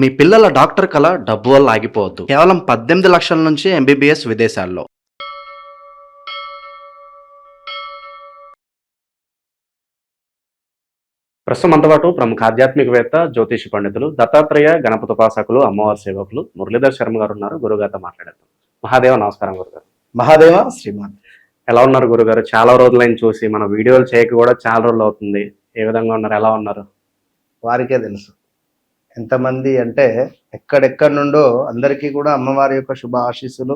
మీ పిల్లల డాక్టర్ కల డబ్బు వల్ల ఆగిపోవద్దు. కేవలం 18 లక్షల నుంచి ఎంబీబీఎస్ విదేశాల్లో. ప్రస్తుతం మనతో పాటు ప్రముఖ ఆధ్యాత్మికవేత్త, జ్యోతిష పండితులు, దత్తాత్రేయ గణపతి ఉపాసకులు, అమ్మవారి సేవకులు మురళీధర్ శర్మ గారు ఉన్నారు. గురుగారితో మాట్లాడేద్దాం. మహాదేవ నమస్కారం గురుగారు. మహాదేవ శ్రీమాన్. ఎలా ఉన్నారు గురుగారు? చాలా రోజులైన చూసి, మన వీడియోలు చేయక కూడా చాలా రోజులు అవుతుంది. ఏ విధంగా ఉన్నారు? ఎలా ఉన్నారు? వారికే తెలుసు ఎంతమంది అంటే ఎక్కడెక్కడి నుండో అందరికీ కూడా అమ్మవారి యొక్క శుభ ఆశీస్సులు.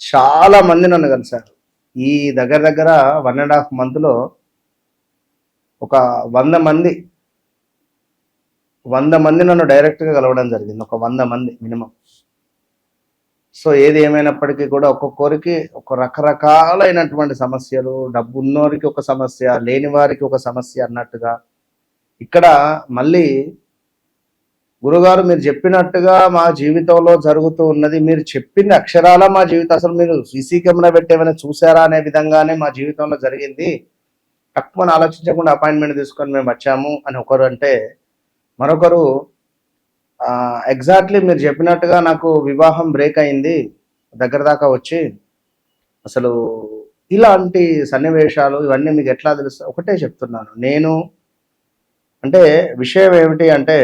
చాలా మంది నన్ను కలిశారు. ఈ దగ్గర 1.5 మంత్లో ఒక 100 మంది నన్ను డైరెక్ట్గా కలవడం జరిగింది. ఒక 100 మంది మినిమం. సో ఏది ఏమైనప్పటికీ కూడా ఒక్కొక్కరికి ఒక రకరకాలైనటువంటి సమస్యలు, డబ్బు ఉన్నోరికి ఒక సమస్య, లేని వారికి ఒక సమస్య అన్నట్టుగా. ఇక్కడ మళ్ళీ గురుగారు మీరు చెప్పినట్టుగా మా జీవితంలో జరుగుతూ ఉన్నది, మీరు చెప్పిన అక్షరాల మా జీవితం, అసలు మీరు సీసీ కెమెరా పెట్టేమైనా చూసారా అనే విధంగానే మా జీవితంలో జరిగింది. తక్కువ ఆలోచించకుండా అపాయింట్మెంట్ తీసుకొని మేము వచ్చాము అని ఒకరు అంటే, మరొకరు ఎగ్జాక్ట్లీ మీరు చెప్పినట్టుగా నాకు వివాహం బ్రేక్ అయింది దగ్గర దాకా వచ్చి, అసలు ఇలాంటి సన్నివేశాలు ఇవన్నీ మీకు ఎట్లా తెలుసు? ఒకటే చెప్తున్నాను నేను. అంటే విషయం ఏమిటి అంటే,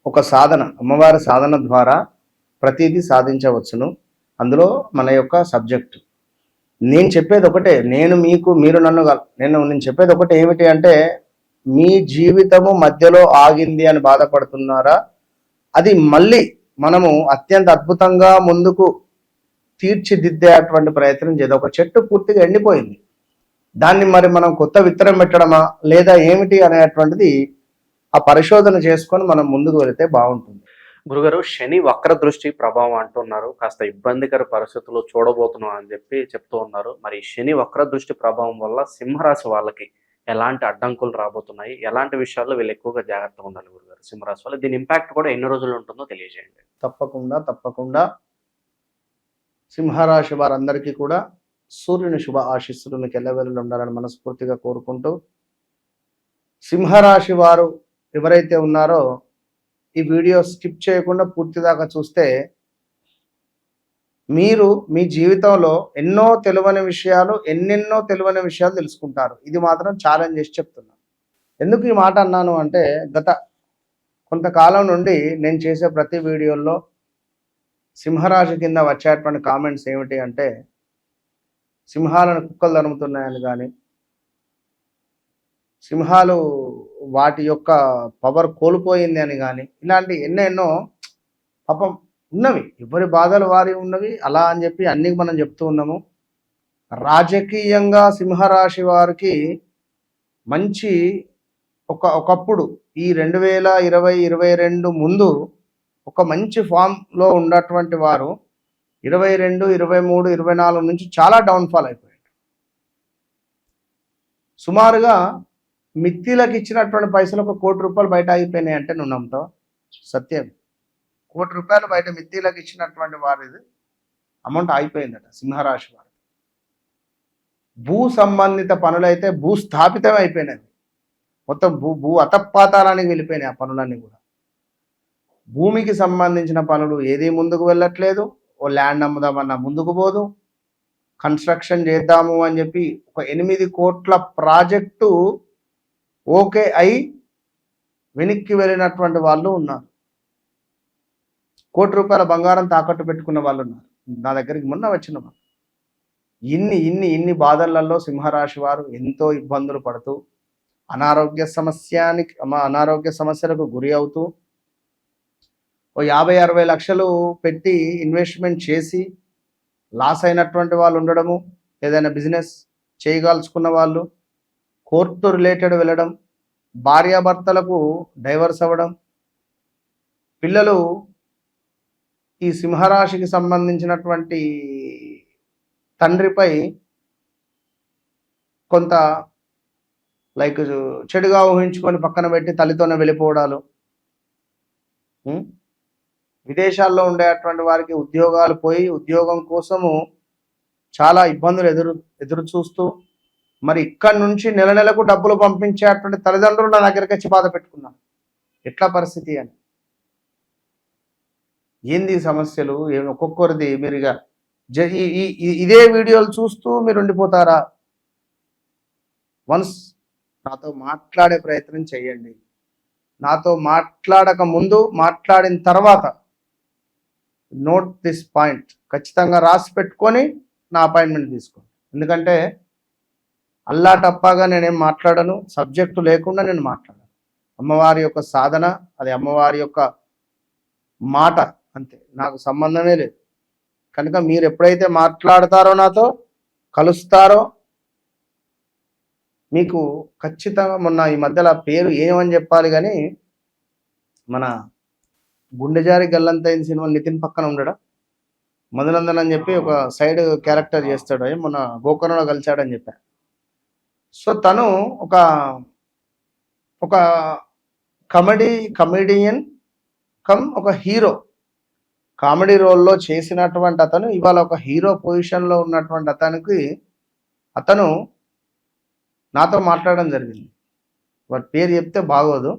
ఒక సాధన, అమ్మవారి సాధన ద్వారా ప్రతిదీ సాధించవచ్చును. అందులో మన యొక్క సబ్జెక్టు. నేను చెప్పేది ఒకటే, నేను చెప్పేది ఒకటే ఏమిటి అంటే, మీ జీవితము మధ్యలో ఆగింది అని బాధపడుతున్నారా? అది మళ్ళీ మనము అత్యంత అద్భుతంగా ముందుకు తీర్చిదిద్దేటువంటి ప్రయత్నం చేద్దాం. ఒక చెట్టు పూర్తిగా ఎండిపోయింది, దాన్ని మరి మనం కొత్త విత్తనం పెట్టడమా లేదా ఏమిటి అనేటువంటిది ఆ పరిశోధన చేసుకొని మనం ముందుకు వెళితే బాగుంటుంది. గురుగారు, శని వక్ర దృష్టి ప్రభావం అంటున్నారు. కాస్త ఇబ్బందికర పరిస్థితులు చూడబోతున్నాం అని చెప్పి చెప్తూ ఉన్నారు. మరి శని వక్ర దృష్టి ప్రభావం వల్ల సింహరాశి వాళ్ళకి ఎలాంటి అడ్డంకులు రాబోతున్నాయి? ఎలాంటి విషయాల్లో వీళ్ళు ఎక్కువగా జాగ్రత్తగా ఉండాలి గురుగారు సింహరాశి వాళ్ళు? దీని ఇంపాక్ట్ కూడా ఎన్ని రోజులు ఉంటుందో తెలియజేయండి. తప్పకుండా సింహరాశి వారందరికీ కూడా సూర్యుని శుభ ఆశీస్సులు మీకు ఎల్లవేళలు ఉండాలని మనస్ఫూర్తిగా కోరుకుంటూ, సింహరాశి వారు ఎవరైతే ఉన్నారో ఈ వీడియో స్కిప్ చేయకుండా పూర్తి దాకా చూస్తే మీరు మీ జీవితంలో ఎన్నెన్నో తెలియని విషయాలు తెలుసుకుంటారు. ఇది మాత్రం ఛాలెంజ్ చేసి చెప్తున్నాను. ఎందుకు ఈ మాట అన్నాను అంటే, గత కొంతకాలం నుండి నేను చేసే ప్రతి వీడియోల్లో సింహరాశి కింద వచ్చేటువంటి కామెంట్స్ ఏమిటి అంటే, సింహాలను కుక్కలు తరుముతున్నాయని కానీ, సింహాలు వాటి యొక్క పవర్ కోల్పోయింది అని కానీ, ఇలాంటి ఎన్నెన్నో పాపం ఉన్నవి, ఎవరి బాధలు వారి ఉన్నవి అలా అని చెప్పి అన్ని మనం చెప్తూ ఉన్నాము. రాజకీయంగా సింహరాశి వారికి మంచి ఒకప్పుడు ఈ 2020-22 ముందు ఒక మంచి ఫామ్లో ఉన్నటువంటి వారు 22, 23, 24 నుంచి చాలా డౌన్ఫాల్ అయిపోయారు. సుమారుగా మిత్తిలకు ఇచ్చినటువంటి పైసలు ఒక 1 కోటి రూపాయలు బయట ఆగిపోయినాయి అంటే నువ్వు నమ్ముతావు? సత్యం. 1 కోటి రూపాయలు బయట మిత్తిలకు ఇచ్చినటువంటి వారిది అమౌంట్ ఆగిపోయిందట సింహరాశి వారు. భూ సంబంధిత పనులైతే భూస్థాపితం అయిపోయినాయి. మొత్తం భూ అతపాతాలానికి వెళ్ళిపోయినాయి ఆ పనులన్నీ కూడా. భూమికి సంబంధించిన పనులు ఏది ముందుకు వెళ్ళట్లేదు. ఓ ల్యాండ్ అమ్ముదామన్నా ముందుకు పోదు. కన్స్ట్రక్షన్ చేద్దాము అని చెప్పి ఒక 8 కోట్ల ప్రాజెక్టు ఓకే అయి వెనక్కి వెళ్ళినటువంటి వాళ్ళు ఉన్నారు. 1 కోటి రూపాయల బంగారం తాకట్టు పెట్టుకున్న వాళ్ళు ఉన్నారు. నా దగ్గరికి మొన్న వచ్చిన వాళ్ళు. ఇన్ని బాధలలో సింహరాశి వారు ఎంతో ఇబ్బందులు పడుతూ అనారోగ్య సమస్యలకు గురి అవుతూ ఓ 50-60 లక్షలు పెట్టి ఇన్వెస్ట్మెంట్ చేసి లాస్ అయినటువంటి వాళ్ళు ఉండడము, ఏదైనా బిజినెస్ చేయగలుచుకున్న వాళ్ళు కోర్టు రిలేటెడ్ వెళ్ళడం, భార్యాభర్తలకు డైవర్స్ అవ్వడం, పిల్లలు ఈ సింహరాశికి సంబంధించినటువంటి తండ్రిపై కొంత చెడుగా ఊహించుకొని పక్కన పెట్టి తల్లితోనే వెళ్ళిపోవడాలు, విదేశాల్లో ఉండేటువంటి వారికి ఉద్యోగాలు పోయి ఉద్యోగం కోసము చాలా ఇబ్బందులు ఎదురు చూస్తూ మరి ఇక్కడి నుంచి నెలకు డబ్బులు పంపించేటువంటి తల్లిదండ్రులు నా దగ్గరికి వచ్చి బాధ పెట్టుకున్నారు. ఎట్లా పరిస్థితి అని. ఏంది సమస్యలు ఒక్కొక్కరిది మీరు ఇక ఇదే వీడియోలు చూస్తూ మీరు ఉండిపోతారా? వన్స్ నాతో మాట్లాడే ప్రయత్నం చేయండి. నాతో మాట్లాడక ముందు, మాట్లాడిన తర్వాత నోట్ దిస్ పాయింట్ ఖచ్చితంగా రాసి పెట్టుకొని నా అపాయింట్మెంట్ తీసుకోండి. ఎందుకంటే అల్లా టప్పాగా నేనేం మాట్లాడను, సబ్జెక్టు లేకుండా నేను మాట్లాడను. అమ్మవారి యొక్క సాధన, అది అమ్మవారి యొక్క మాట, అంతే, నాకు సంబంధమే లేదు. కనుక మీరు ఎప్పుడైతే మాట్లాడతారో, నాతో కలుస్తారో, మీకు ఖచ్చితంగా మొన్న ఈ మధ్యలో పేరు ఏమని చెప్పాలి కానీ, మన గుండెజారి గల్లంతైన సినిమా నితిన్ పక్కన ఉండడా మధునందన్ అని చెప్పి ఒక సైడ్ క్యారెక్టర్ చేస్తాడు, మొన్న గోకర్ణలో కలిశాడని చెప్పా. సో తను ఒక ఒక కమెడియన్ కమ్ ఒక హీరో, కామెడీ రోల్లో చేసినటువంటి అతను ఇవాళ ఒక హీరో పొజిషన్లో ఉన్నటువంటి అతను నాతో మాట్లాడడం జరిగింది. వాడి పేరు చెప్తే బాగోదు.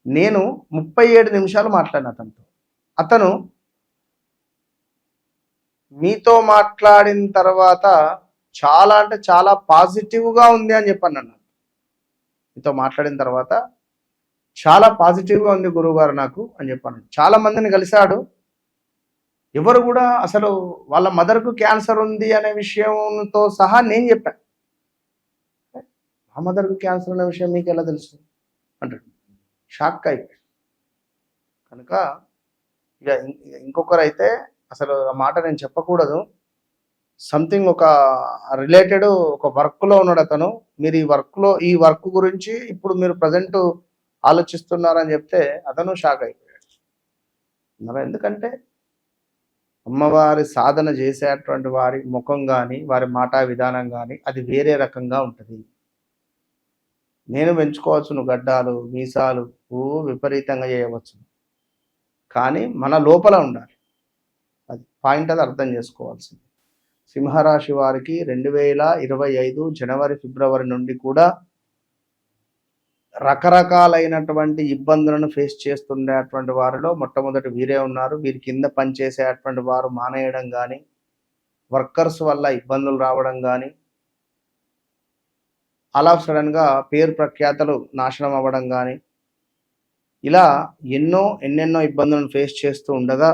నేను 37 నిమిషాలు మాట్లాడిన అతనితో. అతను మీతో మాట్లాడిన తర్వాత చాలా అంటే చాలా పాజిటివ్గా ఉంది అని చెప్పాను. నన్ను మీతో మాట్లాడిన తర్వాత చాలా పాజిటివ్గా ఉంది గురువుగారు నాకు అని చెప్పాను. చాలా మందిని కలిశాడు. ఎవరు కూడా అసలు వాళ్ళ మదర్కు క్యాన్సర్ ఉంది అనే విషయంతో సహా నేను చెప్పాను. మా మదర్కు క్యాన్సర్ అనే విషయం మీకు ఎలా తెలుసు అంటాడు. షాక్ అయిపోయాడు. కనుక ఇక ఇంకొకరు అయితే అసలు ఆ మాట నేను చెప్పకూడదు. సంథింగ్ ఒక రిలేటెడ్ ఒక వర్క్లో ఉన్నాడు అతను. మీరు ఈ వర్క్ గురించి ఇప్పుడు మీరు ప్రజెంట్ ఆలోచిస్తున్నారని చెప్తే అతను షాక్ అయిపోయాడు. ఎందుకంటే అమ్మవారి సాధన చేసేటువంటి వారి ముఖం కానీ, వారి మాటా విధానం కానీ అది వేరే రకంగా ఉంటుంది. నేను పెంచుకోవచ్చును గడ్డాలు, మీసాలు విపరీతంగా చేయవచ్చు, కానీ మన లోపల ఉండాలి. అది పాయింట్, అది అర్థం చేసుకోవాల్సింది. సింహరాశి వారికి 2025 జనవరి ఫిబ్రవరి నుండి కూడా రకరకాలైనటువంటి ఇబ్బందులను ఫేస్ చేస్తుండేటువంటి వారిలో మొట్టమొదటి వీరే ఉన్నారు. వీరి కింద పనిచేసేటువంటి వారు మానేయడం కానీ, వర్కర్స్ వల్ల ఇబ్బందులు రావడం కానీ, అలా సడన్గా పేరు ప్రఖ్యాతలు నాశనం అవ్వడం కానీ, ఇలా ఎన్నెన్నో ఇబ్బందులను ఫేస్ చేస్తూ ఉండగా,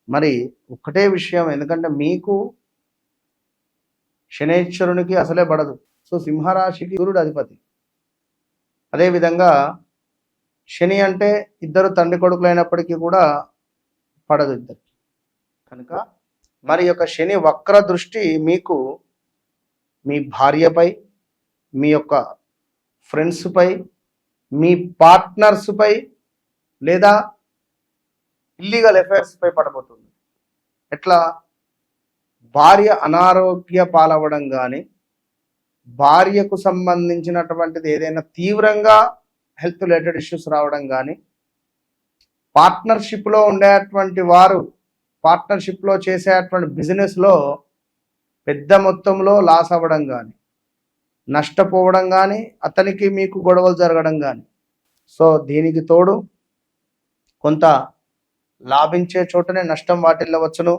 మరి ఒకటే విషయం, ఎందుకంటే మీకు శనైశ్వరునికి అసలే పడదు. సో సింహరాశికి గురుడు అధిపతి. అదేవిధంగా శని అంటే ఇద్దరు తండ్రి కొడుకులైనప్పటికీ కూడా పడదు ఇద్దరికి. కనుక మరి యొక్క శని వక్ర దృష్టి మీకు మీ భార్యపై, మీ యొక్క ఫ్రెండ్స్పై, మీ పార్ట్నర్స్పై లేదా ఇల్లీగల్ అఫైర్స్పై పడబోతుంది. ఎట్లా? భార్య అనారోగ్య పాలవడం కానీ, భార్యకు సంబంధించినటువంటిది ఏదైనా తీవ్రంగా హెల్త్ రిలేటెడ్ ఇష్యూస్ రావడం కానీ, పార్ట్నర్షిప్లో ఉండేటువంటి వారు పార్ట్నర్షిప్లో చేసేటువంటి బిజినెస్లో పెద్ద మొత్తంలో లాస్ అవ్వడం కానీ, నష్టపోవడం కానీ, అతనికి మీకు గొడవలు జరగడం కానీ. సో దీనికి తోడు కొంత లాభించే చోటనే నష్టం వాటిల్లవచ్చును.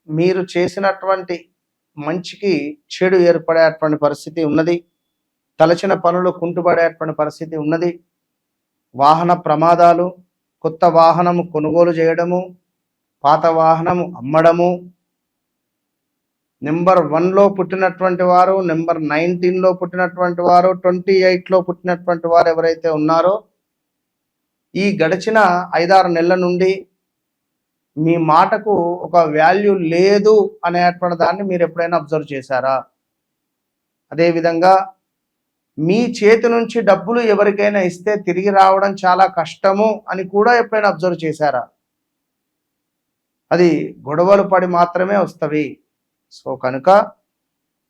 మీరు చేసినటువంటి మంచికి చెడు ఏర్పడేటువంటి పరిస్థితి ఉన్నది. తలచిన పనులు కుంటుపడేటువంటి పరిస్థితి ఉన్నది. వాహన ప్రమాదాలు, కొత్త వాహనము కొనుగోలు చేయడము, పాత వాహనము అమ్మడము, నెంబర్ 1లో పుట్టినటువంటి వారు, నెంబర్ 19లో పుట్టినటువంటి వారు, 28లో పుట్టినటువంటి వారు ఎవరైతే ఉన్నారో, ఈ గడిచిన 5-6 నెలల నుండి మీ మాటకు ఒక వాల్యూ లేదు అనేటువంటి దాన్ని మీరు ఎప్పుడైనా అబ్జర్వ్ చేశారా? అదేవిధంగా మీ చేతి నుంచి డబ్బులు ఎవరికైనా ఇస్తే తిరిగి రావడం చాలా కష్టము అని కూడా ఎప్పుడైనా అబ్జర్వ్ చేశారా? అది గొడవలు పడి మాత్రమే వస్తవి. సో కనుక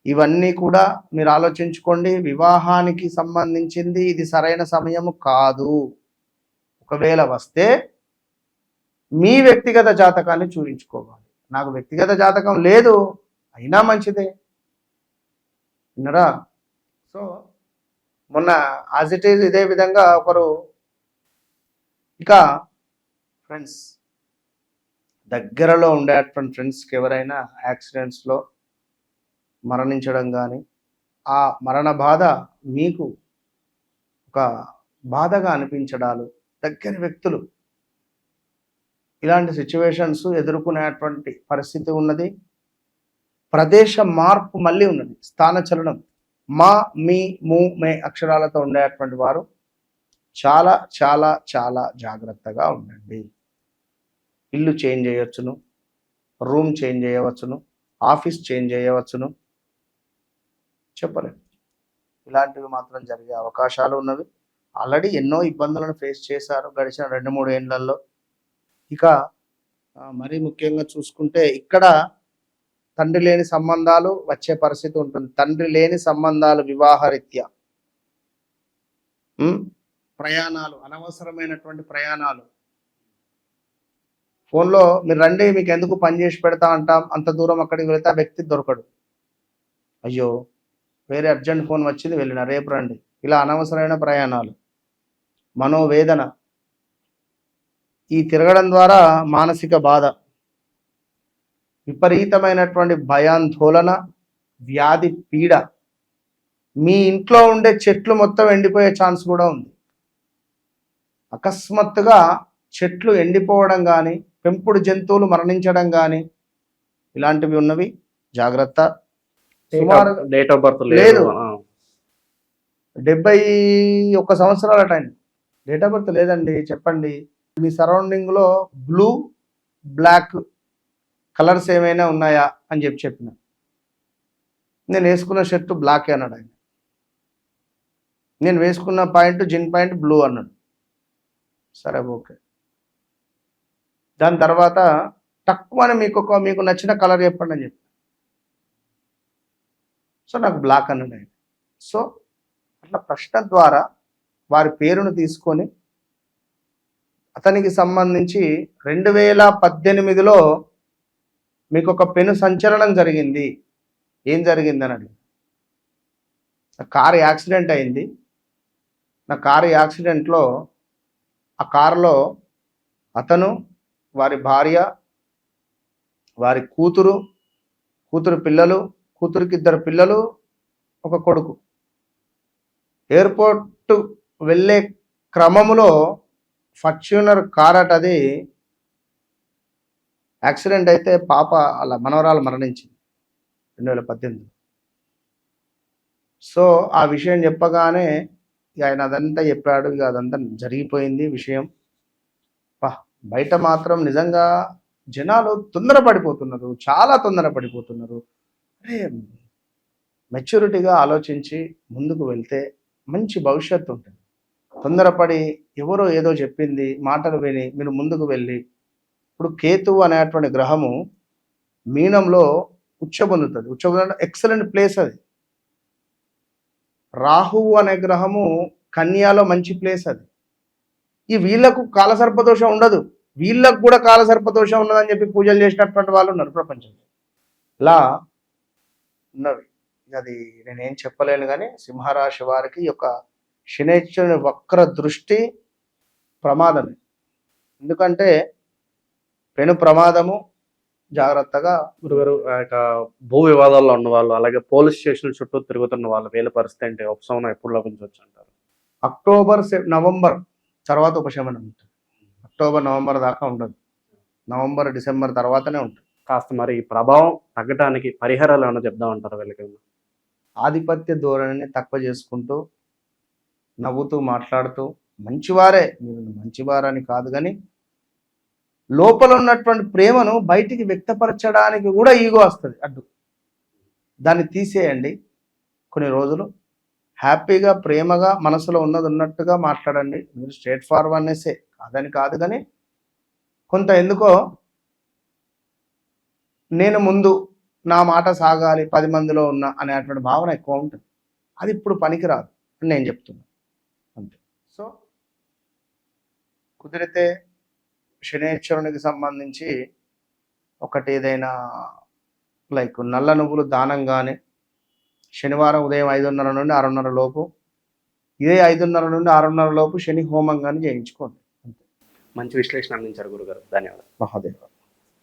ఇవన్నీ కూడా మీరు ఆలోచించుకోండి. వివాహానికి సంబంధించింది ఇది సరైన సమయము కాదు. ఒకవేళ వస్తే మీ వ్యక్తిగత జాతకాన్ని చూపించుకోవాలి. నాకు వ్యక్తిగత జాతకం లేదు అయినా మంచిదే, విన్నరా? సో మొన్న యాజ్ ఇట్ ఈజ్ ఇదే విధంగా ఒకరు, ఇక ఫ్రెండ్స్ దగ్గరలో ఉండేటువంటి ఫ్రెండ్స్కి ఎవరైనా యాక్సిడెంట్స్లో మరణించడం కానీ, ఆ మరణ బాధ మీకు ఒక బాధగా అనిపించడాలు, దగ్గర వ్యక్తులు ఇలాంటి సిచ్యువేషన్స్ ఎదుర్కొనేటువంటి పరిస్థితి ఉన్నది. ప్రదేశ మార్పు మళ్ళీ ఉన్నది, స్థానచలనం. మా, మీ, ము, మే అక్షరాలతో ఉండేటువంటి వారు చాలా చాలా చాలా జాగ్రత్తగా ఉండండి. ఇల్లు చేంజ్ చేయవచ్చును, రూమ్ చేంజ్ చేయవచ్చును, ఆఫీస్ చేంజ్ చేయవచ్చును, చెప్పలేము. ఇలాంటివి మాత్రం జరిగే అవకాశాలు ఉన్నవి. ఆల్రెడీ ఎన్నో ఇబ్బందులను ఫేస్ చేశారు గడిచిన 2-3 ఏళ్లలో. ఇక మరీ ముఖ్యంగా చూసుకుంటే ఇక్కడ తండ్రి లేని సంబంధాలు వచ్చే పరిస్థితి ఉంటుంది. తండ్రి లేని సంబంధాలు వివాహరీత్యా, ప్రయాణాలు, అనవసరమైనటువంటి ప్రయాణాలు. ఫోన్లో మీరు రండి, మీకు ఎందుకు పని చేసి పెడతా అంటాం, అంత దూరం అక్కడికి వెళితే ఆ వ్యక్తి దొరకడు. అయ్యో వేరే అర్జెంట్ ఫోన్ వచ్చింది, వెళ్ళిన, రేపు రండి. ఇలా అనవసరమైన ప్రయాణాలు, మనోవేదన, ఈ తిరగడం ద్వారా మానసిక బాధ, విపరీతమైనటువంటి భయాందోళన, వ్యాధి పీడ. మీ ఇంట్లో ఉండే చెట్లు మొత్తం ఎండిపోయే ఛాన్స్ కూడా ఉంది. అకస్మాత్తుగా చెట్లు ఎండిపోవడం కానీ, పెంపుడు జంతువులు మరణించడం కానీ ఇలాంటివి ఉన్నవి, జాగ్రత్త. సుమారు డేట్ ఆఫ్ బర్త్ లేదు, 71 సంవత్సరాల టైం. డేట్ ఆఫ్ బర్త్ లేదండి, చెప్పండి. మీ సరౌండింగ్ లో బ్లూ బ్లాక్ కలర్స్ ఏమైనా ఉన్నాయా అని చెప్పిన. నేను వేసుకున్న షర్టు బ్లాకే అన్నాడు ఆయన. నేను వేసుకున్న పాయింట్, జిన్ పాయింట్ బ్లూ అన్నాడు. సరే ఓకే. దాని తర్వాత తక్కువని మీకు నచ్చిన కలర్ చెప్పండి అని చెప్పి, సో నాకు బ్లాక్ అన్నాడు ఆయన. సో అట్లా ప్రశ్న ద్వారా వారి పేరును తీసుకొని అతనికి సంబంధించి 2018లో మీకు ఒక పెను సంచలనం జరిగింది. ఏం జరిగిందని అడిగి, నా కారు యాక్సిడెంట్ అయింది. నా కారు యాక్సిడెంట్లో ఆ కారులో అతను, వారి భార్య, వారి కూతురు పిల్లలు, కూతురికి 2 పిల్లలు, ఒక కొడుకు. ఎయిర్పోర్ట్ వెళ్ళే క్రమంలో ఫార్చ్యూనర్ కార్ అది యాక్సిడెంట్ అయితే పాప అలా మనవరాలు మరణించింది 2018. సో ఆ విషయం చెప్పగానే ఆయన అదంతా చెప్పాడు. ఇక అదంతా జరిగిపోయింది విషయం. బయట మాత్రం నిజంగా జనాలు తొందరపడిపోతున్నారు, చాలా తొందరపడిపోతున్నారు. అరే మెచ్యూరిటీగా ఆలోచించి ముందుకు వెళ్తే మంచి భవిష్యత్తు ఉంటుంది. తొందరపడి ఎవరో ఏదో చెప్పింది మాటలు విని మీరు ముందుకు వెళ్ళి, ఇప్పుడు కేతువు అనేటువంటి గ్రహము మీనంలో ఉచ్చబొందుతుంది. ఉచ్చబొంద ఎక్సలెంట్ ప్లేస్ అది. రాహువు అనే గ్రహము కన్యాలో మంచి ప్లేస్ అది. ఈ వీళ్ళకు కాలసర్పదోషం ఉండదు, వీళ్ళకు కూడా కాలసర్పదోషం ఉన్నదని చెప్పి పూజలు చేసినటువంటి వాళ్ళు ఉన్నారు ప్రపంచంలో. ఇలా ఉన్నవి. అది నేనేం చెప్పలేను, కానీ సింహరాశి వారికి యొక్క శనైశ్వరుని వక్ర దృష్టి ప్రమాదమే. ఎందుకంటే పెను ప్రమాదము. జాగ్రత్తగా. గురుగారు, భూ వివాదాల్లో ఉన్న వాళ్ళు, అలాగే పోలీస్ స్టేషన్ చుట్టూ తిరుగుతున్న వాళ్ళు, వీళ్ళ పరిస్థితి ఏంటి? ఉపశమనం ఎప్పుడు లభించవచ్చు అంటారు? అక్టోబర్, నవంబర్ తర్వాత ఉపశమనం ఉంటుంది. అక్టోబర్, నవంబర్ దాకా ఉండదు. నవంబర్, డిసెంబర్ తర్వాతనే ఉంటుంది. కాస్త మరి ఈ ప్రభావం తగ్గడానికి పరిహారాలు ఏమైనా చెప్దాం అంటారు వీళ్ళకి? ఆధిపత్య ధోరణిని తక్కువ చేసుకుంటూ, నవ్వుతూ, మాట్లాడుతూ, మంచివారే మీరు, మంచివారని కాదు, కానీ లోపల ఉన్నటువంటి ప్రేమను బయటికి వ్యక్తపరచడానికి కూడా ఈగో వస్తుంది అడ్డు. దాన్ని తీసేయండి. కొన్ని రోజులు హ్యాపీగా, ప్రేమగా, మనసులో ఉన్నది ఉన్నట్టుగా మాట్లాడండి. మీరు స్ట్రేట్ ఫార్వర్డ్నెస్సే, కాదని కాదు, కానీ కొంత ఎందుకో నేను ముందు, నా మాట సాగాలి, 10 మందిలో ఉన్నా అనేటువంటి భావన ఎక్కువ ఉంటుంది. అది ఇప్పుడు పనికిరాదు అని నేను చెప్తున్నాను అంతే. సో కుదిరితే శనైశ్వరునికి సంబంధించి ఒకటి ఏదైనా లైక్ నల్ల నువ్వులు దానం కానీ, శనివారం ఉదయం 5:30 నుండి 6:30 లోపు ఇదే 5:30 నుండి 6:30 లోపు శని హోమం కానీ చేయించుకోండి. మంచి విశ్లేషణ అందించారు గురుగారు, ధన్యవాదాలు. మహాదేవ.